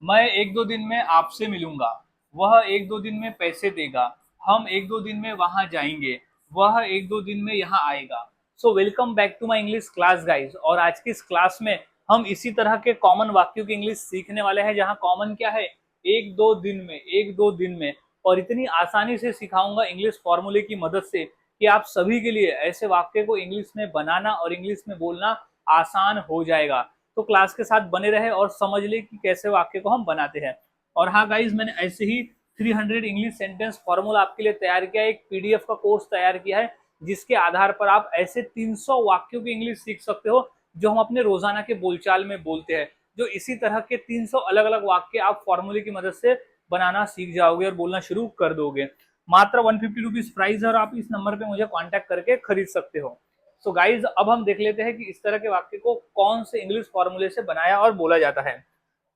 मैं एक दो दिन में आपसे मिलूंगा, वह एक दो दिन में पैसे देगा, हम एक दो दिन में वहां जाएंगे, वह एक दो दिन में यहाँ आएगा। So welcome back to my English class guys. और आज की इस क्लास में हम इसी तरह के कॉमन वाक्यों की इंग्लिश सीखने वाले हैं, जहाँ कॉमन क्या है, एक दो दिन में, एक दो दिन में। और इतनी आसानी से सिखाऊंगा इंग्लिश फॉर्मूले की मदद से कि आप सभी के लिए ऐसे वाक्य को इंग्लिश में बनाना और इंग्लिश में बोलना आसान हो जाएगा। तो क्लास के साथ बने रहे और समझ ले कि कैसे वाक्य को हम बनाते हैं। और हाँ गाइज, मैंने ऐसे ही 300 इंग्लिश सेंटेंस फॉर्मूला आपके लिए तैयार किया है, एक पीडीएफ का कोर्स तैयार किया है, जिसके आधार पर आप ऐसे 300 वाक्यों की इंग्लिश सीख सकते हो जो हम अपने रोजाना के बोलचाल में बोलते हैं। जो इसी तरह के 300 अलग अलग वाक्य आप फॉर्मूले की मदद से बनाना सीख जाओगे और बोलना शुरू कर दोगे। मात्र 150 रुपीज प्राइस है और आप इस नंबर पे मुझे कांटेक्ट करके खरीद सकते हो। सो गाइज, अब हम देख लेते हैं कि इस तरह के वाक्य को कौन से इंग्लिश फॉर्मूले से बनाया और बोला जाता है।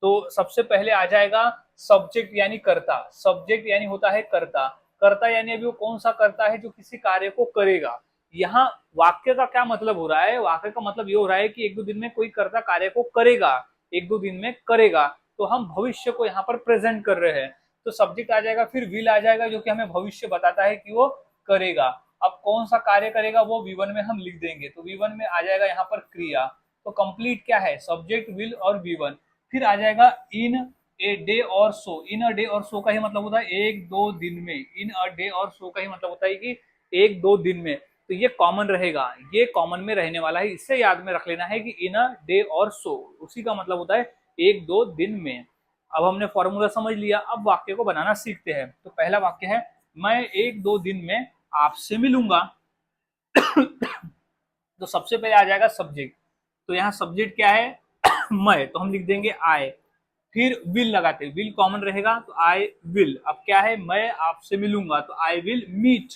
तो सबसे पहले आ जाएगा सब्जेक्ट यानी कर्ता। सब्जेक्ट यानी होता है कर्ता। कर्ता यानी अभी वो कौन सा कर्ता है जो किसी कार्य को करेगा। यहाँ वाक्य का क्या मतलब हो रहा है, वाक्य का मतलब ये हो रहा है कि एक दो दिन में कोई कर्ता कार्य को करेगा, एक दो दिन में करेगा। तो हम भविष्य को यहाँ पर प्रेजेंट कर रहे हैं। तो सब्जेक्ट आ जाएगा, फिर विल आ जाएगा जो कि हमें भविष्य बताता है कि वो करेगा। अब कौन सा कार्य करेगा वो V1 में हम लिख देंगे। तो V1 में आ जाएगा यहाँ पर क्रिया। तो कंप्लीट क्या है, सब्जेक्ट, विल और V1। फिर आ जाएगा इन ए डे और सो। इन अ डे और सो का ही मतलब होता है एक दो दिन में। इन अ डे और सो का ही मतलब होता है कि एक दो दिन में। तो ये कॉमन रहेगा, ये कॉमन में रहने वाला है, इससे याद में रख लेना है कि इन अ डे और सो उसी का मतलब होता है एक दो दिन में। अब हमने फॉर्मूला समझ लिया, अब वाक्य को बनाना सीखते हैं। तो पहला वाक्य है, मैं एक दो दिन में आपसे मिलूंगा। तो सबसे पहले आ जाएगा सब्जेक्ट। तो यहाँ सब्जेक्ट क्या है, मैं, तो हम लिख देंगे आई। फिर विल लगाते, विल कॉमन रहेगा तो आई विल। अब क्या है, मैं आपसे मिलूंगा तो I will meet.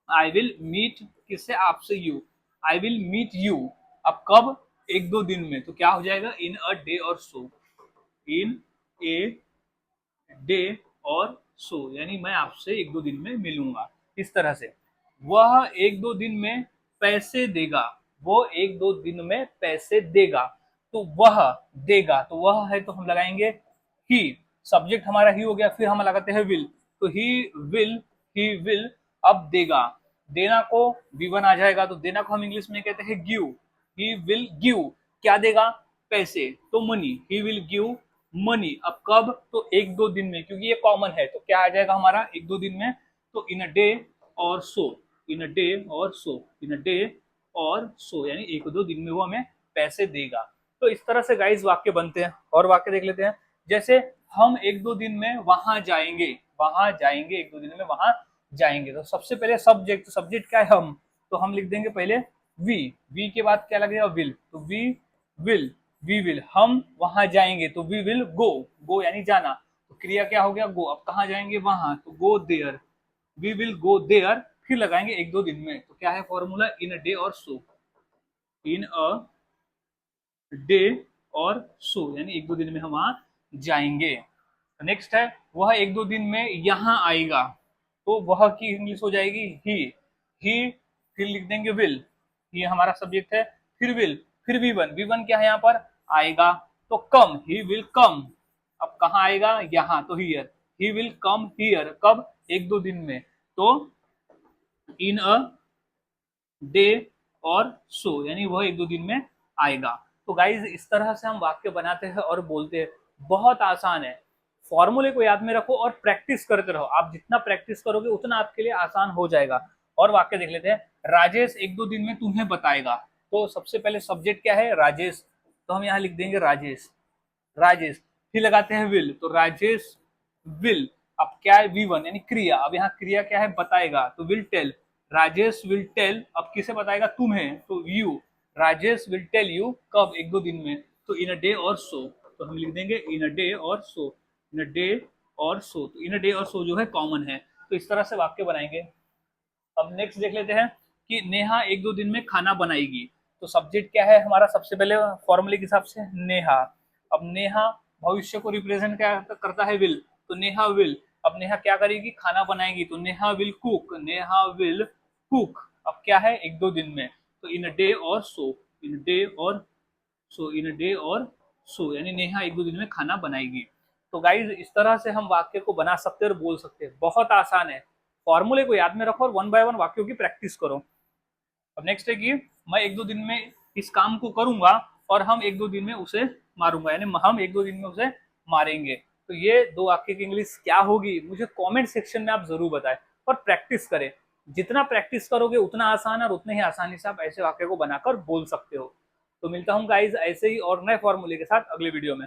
I will meet किससे, आपसे, you. I will meet you. अब कब, एक दो दिन में। तो क्या हो जाएगा, इन अ डे और सो। इन ए डे और सो, यानी मैं आपसे एक दो दिन में मिलूंगा। इस तरह से वह एक दो दिन में पैसे देगा। वो एक दो दिन में पैसे देगा। तो वह देगा, तो वह है तो हम लगाएंगे ही। सब्जेक्ट हमारा ही हो गया, फिर हम लगाते हैं विल। तो ही विल अब देगा। देना को V1 आ जाएगा। तो देना को हम इंग्लिश में कहते हैं गिव। ही विल गिव, क्या देगा, पैसे, तो money. He will give money. अब कब, तो एक दो दिन में, क्योंकि ये कॉमन है। तो क्या आ जाएगा हमारा, एक दो दिन में। तो इन अ डे और सो। इन अ डे और सो। इन अ डे और सो, यानी एक दो दिन में वो हमें पैसे देगा। तो इस तरह से गाइस वाक्य बनते हैं। और वाक्य देख लेते हैं, जैसे हम एक दो दिन में वहां जाएंगे। वहां जाएंगे, एक दो दिन में वहां जाएंगे। तो सबसे पहले सब्जेक्ट, सब्जेक्ट क्या है, हम। तो हम लिख देंगे पहले वी के बाद क्या लगेगा, विल। तो विल वी विल, हम वहां जाएंगे तो वी विल गो। गो यानी जाना। तो क्रिया क्या हो गया, गो। अब कहाँ जाएंगे, वहां, तो go there. We will go there. फिर लगाएंगे एक दो दिन में। तो क्या है फॉर्मूला, इन अ डे और सो। इन अ डे और सो, यानी एक दो दिन में हम वहां जाएंगे। नेक्स्ट है, वह एक दो दिन में यहाँ आएगा। तो वह की इंग्लिश हो जाएगी ही। फिर लिख देंगे विल, ये हमारा सब्जेक्ट है। फिर विल, फिर वी वन क्या है यहाँ पर, आएगा। तो कम, ही विल कम। अब कहाँ आएगा, यहाँ, तो here. He will come here, कब, एक दो दिन में। तो इन अ डे और सो, यानी वह एक दो दिन में आएगा। तो गाइज इस तरह से हम वाक्य बनाते हैं और बोलते हैं। बहुत आसान है। फॉर्मूले को याद में रखो और प्रैक्टिस करते रहो। आप जितना प्रैक्टिस करोगे उतना आपके लिए आसान हो जाएगा। और वाक्य देख लेते हैं, राजेश एक दो दिन में तुम्हें बताएगा। तो सबसे पहले सब्जेक्ट क्या है, राजेश। तो हम यहाँ लिख देंगे राजेश। राजेश, फिर लगाते हैं विल। तो राजेश विल। अब क्या है, V1 यानी क्रिया। अब यहाँ क्रिया क्या है, बताएगा। तो will tell. Rajesh will tell, अब किसे बताएगा, तुम्हें, तो you. Rajesh will tell you, कब, एक दो दिन में। तो इन अ डे और सो। तो हम लिख देंगे इन अ डे और सो। इन अ डे और सो। तो इन अ डे और सो जो है कॉमन है। तो इस तरह से वाक्य बनाएंगे। अब नेक्स्ट देख लेते हैं कि नेहा एक दो दिन में खाना बनाएगी। तो सब्जेक्ट क्या है हमारा, सबसे पहले फॉर्मूले के हिसाब से नेहा। अब नेहा भविष्य को रिप्रेजेंट क्या करता है, विल। तो नेहा विल। अब नेहा क्या करेगी, खाना बनाएगी। तो Neha will cook. Neha will cook. अब क्या है, एक दो दिन में। तो इन अ डे और सो। इन डे और सो। इन अ डे और सो, यानी नेहा 1-2 दिन में खाना बनाएगी। तो गाइज इस तरह से हम वाक्य को बना सकते हैं और बोल सकते हैं, बहुत आसान है। फॉर्मूले को याद में रखो और 1 बाय 1 वाक्यों की प्रैक्टिस करो। अब नेक्स्ट है कि मैं 1-2 दिन में इस काम को करूंगा और हम 1-2 दिन में उसे मारूंगा, यानी हम 1-2 दिन में उसे मारेंगे। तो ये 2 वाक्य की इंग्लिश क्या होगी, मुझे कमेंट सेक्शन में आप जरूर बताएं और प्रैक्टिस करें। जितना प्रैक्टिस करोगे उतना आसान और उतने ही आसानी से आप ऐसे वाक्य को बनाकर बोल सकते हो। तो मिलता हूँ गाइज ऐसे ही और नए फॉर्मूले के साथ अगले वीडियो में।